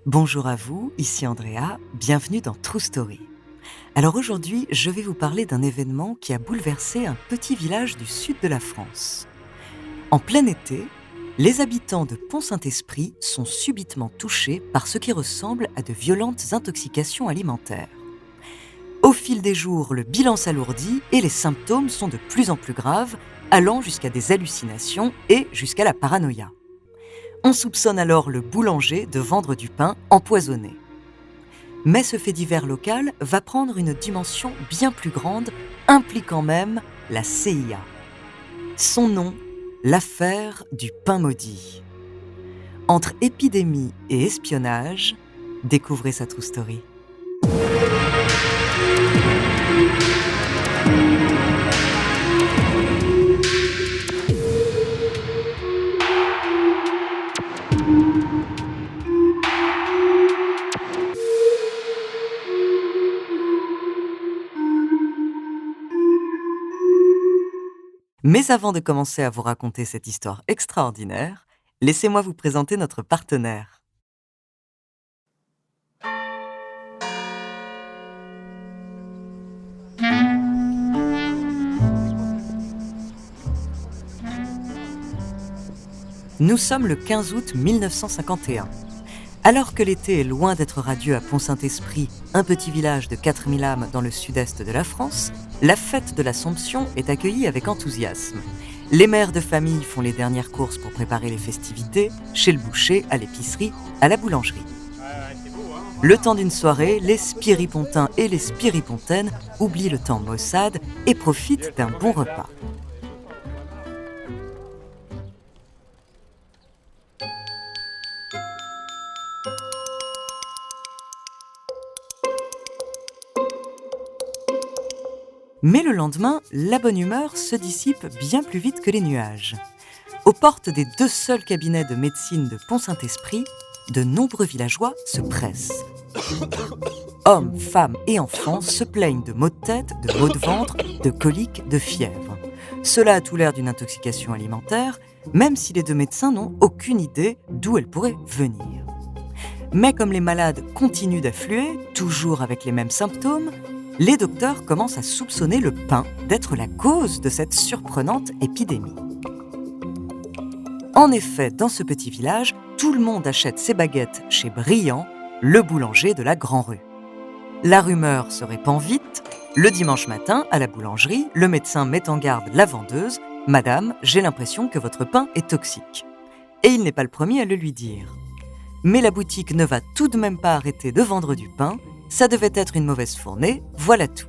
Bonjour à vous, ici Andrea, bienvenue dans True Story. Alors aujourd'hui, je vais vous parler d'un événement qui a bouleversé un petit village du sud de la France. En plein été, les habitants de Pont-Saint-Esprit sont subitement touchés par ce qui ressemble à de violentes intoxications alimentaires. Au fil des jours, le bilan s'alourdit et les symptômes sont de plus en plus graves, allant jusqu'à des hallucinations et jusqu'à la paranoïa. On soupçonne alors le boulanger de vendre du pain empoisonné. Mais ce fait divers local va prendre une dimension bien plus grande, impliquant même la CIA. Son nom, l'affaire du pain maudit. Entre épidémie et espionnage, découvrez sa true story. Mais avant de commencer à vous raconter cette histoire extraordinaire, laissez-moi vous présenter notre partenaire. Nous sommes le 15 août 1951. Alors que l'été est loin d'être radieux à Pont-Saint-Esprit, un petit village de 4000 âmes dans le sud-est de la France, la fête de l'Assomption est accueillie avec enthousiasme. Les mères de famille font les dernières courses pour préparer les festivités, chez le boucher, à l'épicerie, à la boulangerie. Le temps d'une soirée, les spiripontins et les spiripontaines oublient le temps maussade et profitent d'un bon repas. Mais le lendemain, la bonne humeur se dissipe bien plus vite que les nuages. Aux portes des deux seuls cabinets de médecine de Pont-Saint-Esprit, de nombreux villageois se pressent. Hommes, femmes et enfants se plaignent de maux de tête, de maux de ventre, de coliques, de fièvre. Cela a tout l'air d'une intoxication alimentaire, même si les deux médecins n'ont aucune idée d'où elle pourrait venir. Mais comme les malades continuent d'affluer, toujours avec les mêmes symptômes, les docteurs commencent à soupçonner le pain d'être la cause de cette surprenante épidémie. En effet, dans ce petit village, tout le monde achète ses baguettes chez Briand, le boulanger de la Grand-Rue. La rumeur se répand vite. Le dimanche matin, à la boulangerie, le médecin met en garde la vendeuse. « Madame, j'ai l'impression que votre pain est toxique. » Et il n'est pas le premier à le lui dire. Mais la boutique ne va tout de même pas arrêter de vendre du pain. Ça devait être une mauvaise fournée, voilà tout.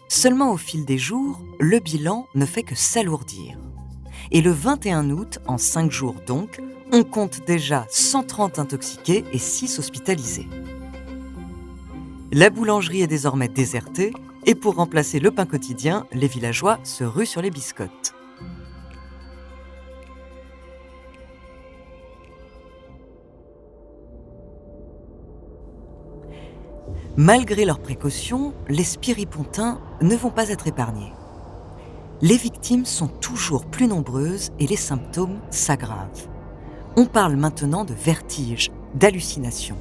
Seulement au fil des jours, le bilan ne fait que s'alourdir. Et le 21 août, en 5 jours donc, on compte déjà 130 intoxiqués et 6 hospitalisés. La boulangerie est désormais désertée et pour remplacer le pain quotidien, les villageois se ruent sur les biscottes. Malgré leurs précautions, les spiripontins ne vont pas être épargnés. Les victimes sont toujours plus nombreuses et les symptômes s'aggravent. On parle maintenant de vertige, d'hallucination.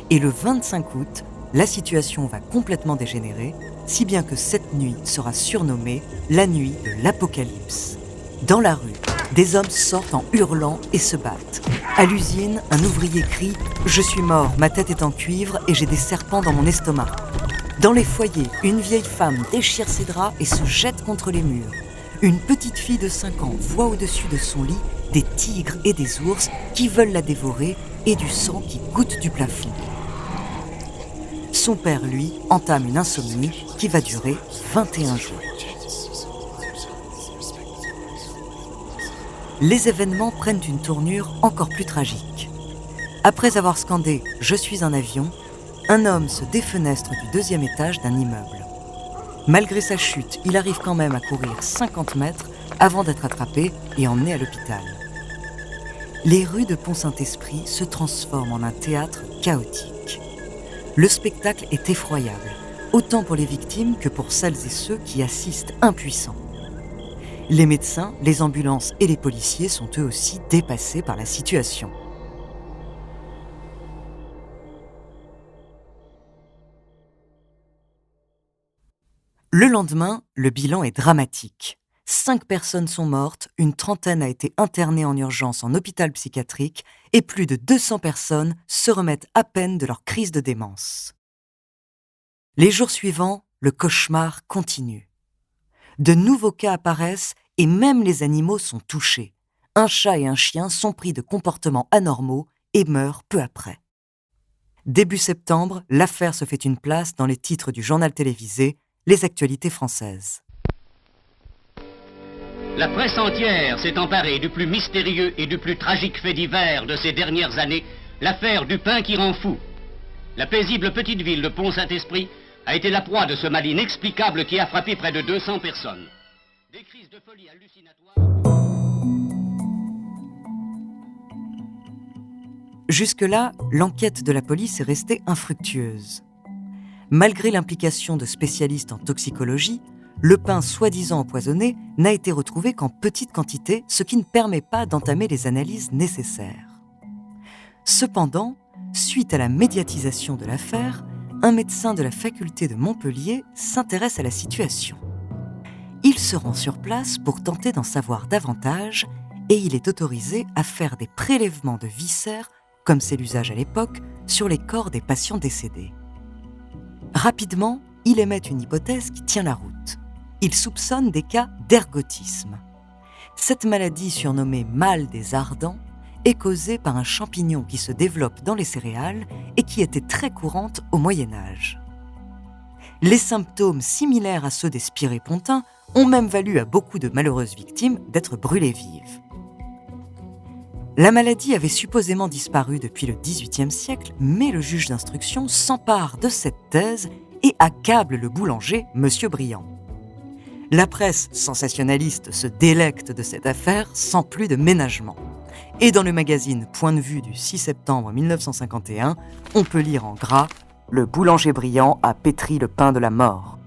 Et le 25 août, la situation va complètement dégénérer, si bien que cette nuit sera surnommée la nuit de l'apocalypse. Dans la rue, des hommes sortent en hurlant et se battent. À l'usine, un ouvrier crie « Je suis mort, ma tête est en cuivre et j'ai des serpents dans mon estomac ». Dans les foyers, une vieille femme déchire ses draps et se jette contre les murs. Une petite fille de 5 ans voit au-dessus de son lit des tigres et des ours qui veulent la dévorer et du sang qui goutte du plafond. Son père, lui, entame une insomnie qui va durer 21 jours. Les événements prennent une tournure encore plus tragique. Après avoir scandé « Je suis un avion », un homme se défenestre du 2e étage d'un immeuble. Malgré sa chute, il arrive quand même à courir 50 mètres avant d'être attrapé et emmené à l'hôpital. Les rues de Pont-Saint-Esprit se transforment en un théâtre chaotique. Le spectacle est effroyable, autant pour les victimes que pour celles et ceux qui assistent impuissants. Les médecins, les ambulances et les policiers sont eux aussi dépassés par la situation. Le lendemain, le bilan est dramatique. 5 personnes sont mortes, une trentaine a été internée en urgence en hôpital psychiatrique et plus de 200 personnes se remettent à peine de leur crise de démence. Les jours suivants, le cauchemar continue. De nouveaux cas apparaissent et même les animaux sont touchés. Un chat et un chien sont pris de comportements anormaux et meurent peu après. Début septembre, l'affaire se fait une place dans les titres du journal télévisé Les Actualités françaises. La presse entière s'est emparée du plus mystérieux et du plus tragique fait divers de ces dernières années, l'affaire du pain qui rend fou. La paisible petite ville de Pont-Saint-Esprit a été la proie de ce mal inexplicable qui a frappé près de 200 personnes. Des crises de folie hallucinatoires. Jusque-là, l'enquête de la police est restée infructueuse. Malgré l'implication de spécialistes en toxicologie, le pain soi-disant empoisonné n'a été retrouvé qu'en petite quantité, ce qui ne permet pas d'entamer les analyses nécessaires. Cependant, suite à la médiatisation de l'affaire, un médecin de la faculté de Montpellier s'intéresse à la situation. Il se rend sur place pour tenter d'en savoir davantage et il est autorisé à faire des prélèvements de viscères, comme c'est l'usage à l'époque, sur les corps des patients décédés. Rapidement, il émet une hypothèse qui tient la route. Il soupçonne des cas d'ergotisme. Cette maladie surnommée mal des ardents est causée par un champignon qui se développe dans les céréales et qui était très courante au Moyen-Âge. Les symptômes similaires à ceux des spirépontins ont même valu à beaucoup de malheureuses victimes d'être brûlées vives. La maladie avait supposément disparu depuis le XVIIIe siècle, mais le juge d'instruction s'empare de cette thèse et accable le boulanger, Monsieur Briand. La presse sensationnaliste se délecte de cette affaire sans plus de ménagement. Et dans le magazine Point de vue du 6 septembre 1951, on peut lire en gras « Le boulanger Briand a pétri le pain de la mort ».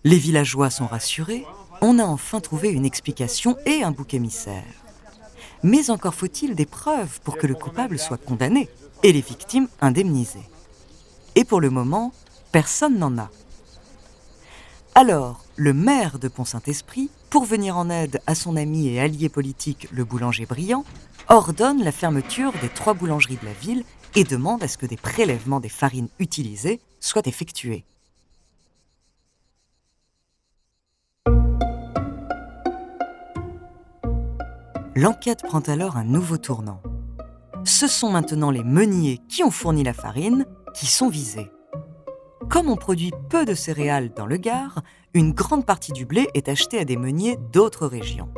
Les villageois sont rassurés, on a enfin trouvé une explication et un bouc émissaire. Mais encore faut-il des preuves pour que le coupable soit condamné et les victimes indemnisées. Et pour le moment, personne n'en a. Alors, le maire de Pont-Saint-Esprit, pour venir en aide à son ami et allié politique, le boulanger Briand, ordonne la fermeture des 3 boulangeries de la ville et demande à ce que des prélèvements des farines utilisées soient effectués. L'enquête prend alors un nouveau tournant. Ce sont maintenant les meuniers qui ont fourni la farine qui sont visés. Comme on produit peu de céréales dans le Gard, une grande partie du blé est achetée à des meuniers d'autres régions.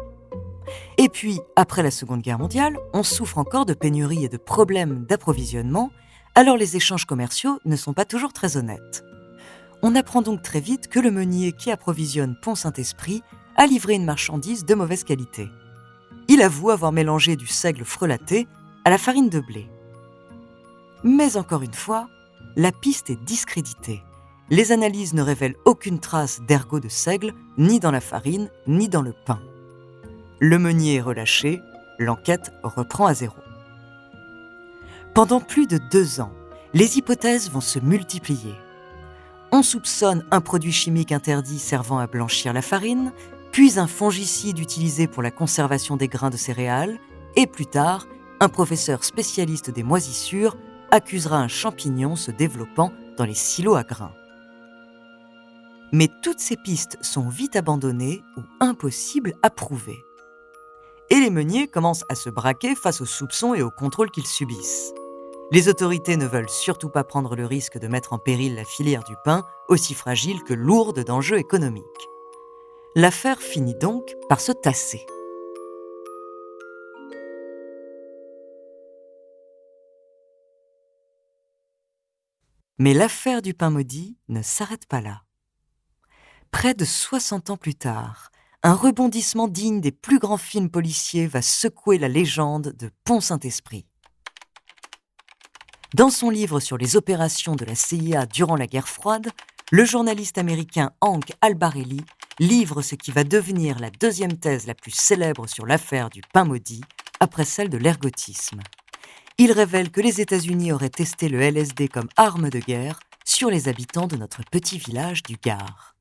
Et puis, après la Seconde Guerre mondiale, on souffre encore de pénuries et de problèmes d'approvisionnement, alors les échanges commerciaux ne sont pas toujours très honnêtes. On apprend donc très vite que le meunier qui approvisionne Pont-Saint-Esprit a livré une marchandise de mauvaise qualité. Il avoue avoir mélangé du seigle frelaté à la farine de blé. Mais encore une fois, la piste est discréditée. Les analyses ne révèlent aucune trace d'ergot de seigle, ni dans la farine, ni dans le pain. Le meunier est relâché, l'enquête reprend à zéro. Pendant plus de 2 ans, les hypothèses vont se multiplier. On soupçonne un produit chimique interdit servant à blanchir la farine, puis un fongicide utilisé pour la conservation des grains de céréales, et plus tard, un professeur spécialiste des moisissures accusera un champignon se développant dans les silos à grains. Mais toutes ces pistes sont vite abandonnées ou impossibles à prouver. Et les meuniers commencent à se braquer face aux soupçons et aux contrôles qu'ils subissent. Les autorités ne veulent surtout pas prendre le risque de mettre en péril la filière du pain, aussi fragile que lourde d'enjeux économiques. L'affaire finit donc par se tasser. Mais l'affaire du pain maudit ne s'arrête pas là. Près de 60 ans plus tard, un rebondissement digne des plus grands films policiers va secouer la légende de Pont-Saint-Esprit. Dans son livre sur les opérations de la CIA durant la guerre froide, le journaliste américain Hank Albarelli livre ce qui va devenir la deuxième thèse la plus célèbre sur l'affaire du pain maudit, après celle de l'ergotisme. Il révèle que les États-Unis auraient testé le LSD comme arme de guerre sur les habitants de notre petit village du Gard.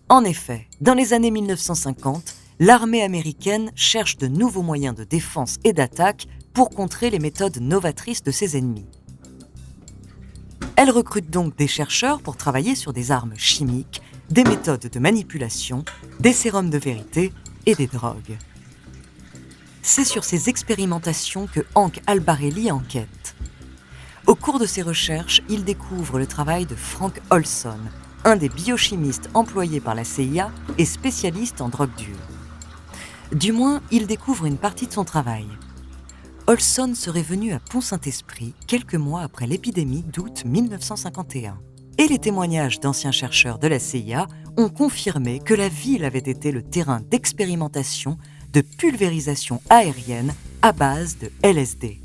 En effet, dans les années 1950, l'armée américaine cherche de nouveaux moyens de défense et d'attaque pour contrer les méthodes novatrices de ses ennemis. Elle recrute donc des chercheurs pour travailler sur des armes chimiques, des méthodes de manipulation, des sérums de vérité et des drogues. C'est sur ces expérimentations que Hank Albarelli enquête. Au cours de ses recherches, il découvre le travail de Frank Olson, un des biochimistes employés par la CIA et spécialiste en drogue dure. Du moins, il découvre une partie de son travail. Olson serait venu à Pont-Saint-Esprit quelques mois après l'épidémie d'août 1951. Et les témoignages d'anciens chercheurs de la CIA ont confirmé que la ville avait été le terrain d'expérimentation de pulvérisation aérienne à base de LSD.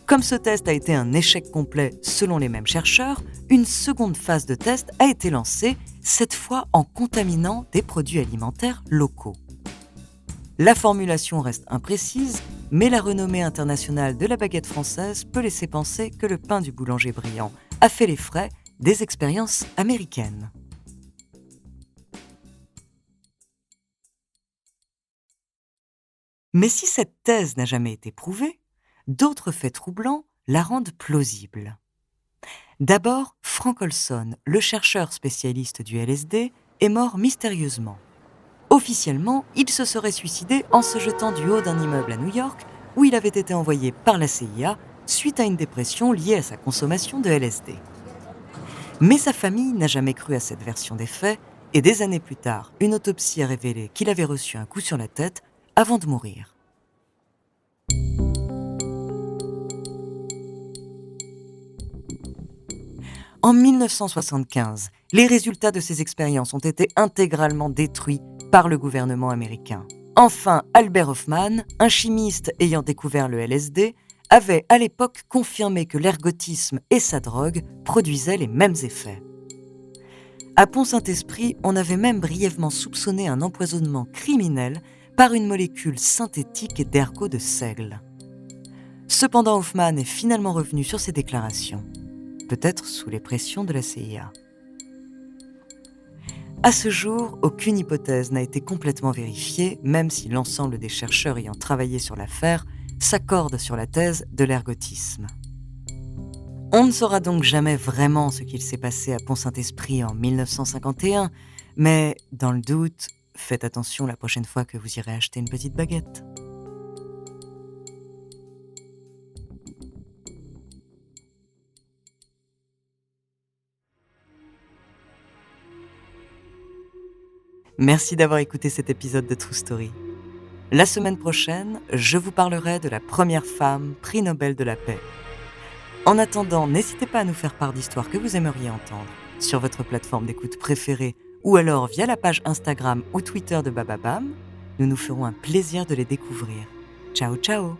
Comme ce test a été un échec complet selon les mêmes chercheurs, une seconde phase de test a été lancée, cette fois en contaminant des produits alimentaires locaux. La formulation reste imprécise, mais la renommée internationale de la baguette française peut laisser penser que le pain du boulanger brillant a fait les frais des expériences américaines. Mais si cette thèse n'a jamais été prouvée, d'autres faits troublants la rendent plausible. D'abord, Frank Olson, le chercheur spécialiste du LSD, est mort mystérieusement. Officiellement, il se serait suicidé en se jetant du haut d'un immeuble à New York où il avait été envoyé par la CIA suite à une dépression liée à sa consommation de LSD. Mais sa famille n'a jamais cru à cette version des faits et des années plus tard, une autopsie a révélé qu'il avait reçu un coup sur la tête avant de mourir. En 1975, les résultats de ces expériences ont été intégralement détruits par le gouvernement américain. Enfin, Albert Hofmann, un chimiste ayant découvert le LSD, avait à l'époque confirmé que l'ergotisme et sa drogue produisaient les mêmes effets. À Pont-Saint-Esprit, on avait même brièvement soupçonné un empoisonnement criminel par une molécule synthétique d'ergot de seigle. Cependant, Hofmann est finalement revenu sur ses déclarations, peut-être sous les pressions de la CIA. À ce jour, aucune hypothèse n'a été complètement vérifiée, même si l'ensemble des chercheurs ayant travaillé sur l'affaire s'accordent sur la thèse de l'ergotisme. On ne saura donc jamais vraiment ce qu'il s'est passé à Pont-Saint-Esprit en 1951, mais dans le doute, faites attention la prochaine fois que vous irez acheter une petite baguette. Merci d'avoir écouté cet épisode de True Story. La semaine prochaine, je vous parlerai de la première femme prix Nobel de la paix. En attendant, n'hésitez pas à nous faire part d'histoires que vous aimeriez entendre sur votre plateforme d'écoute préférée ou alors via la page Instagram ou Twitter de Bababam. Nous nous ferons un plaisir de les découvrir. Ciao, ciao!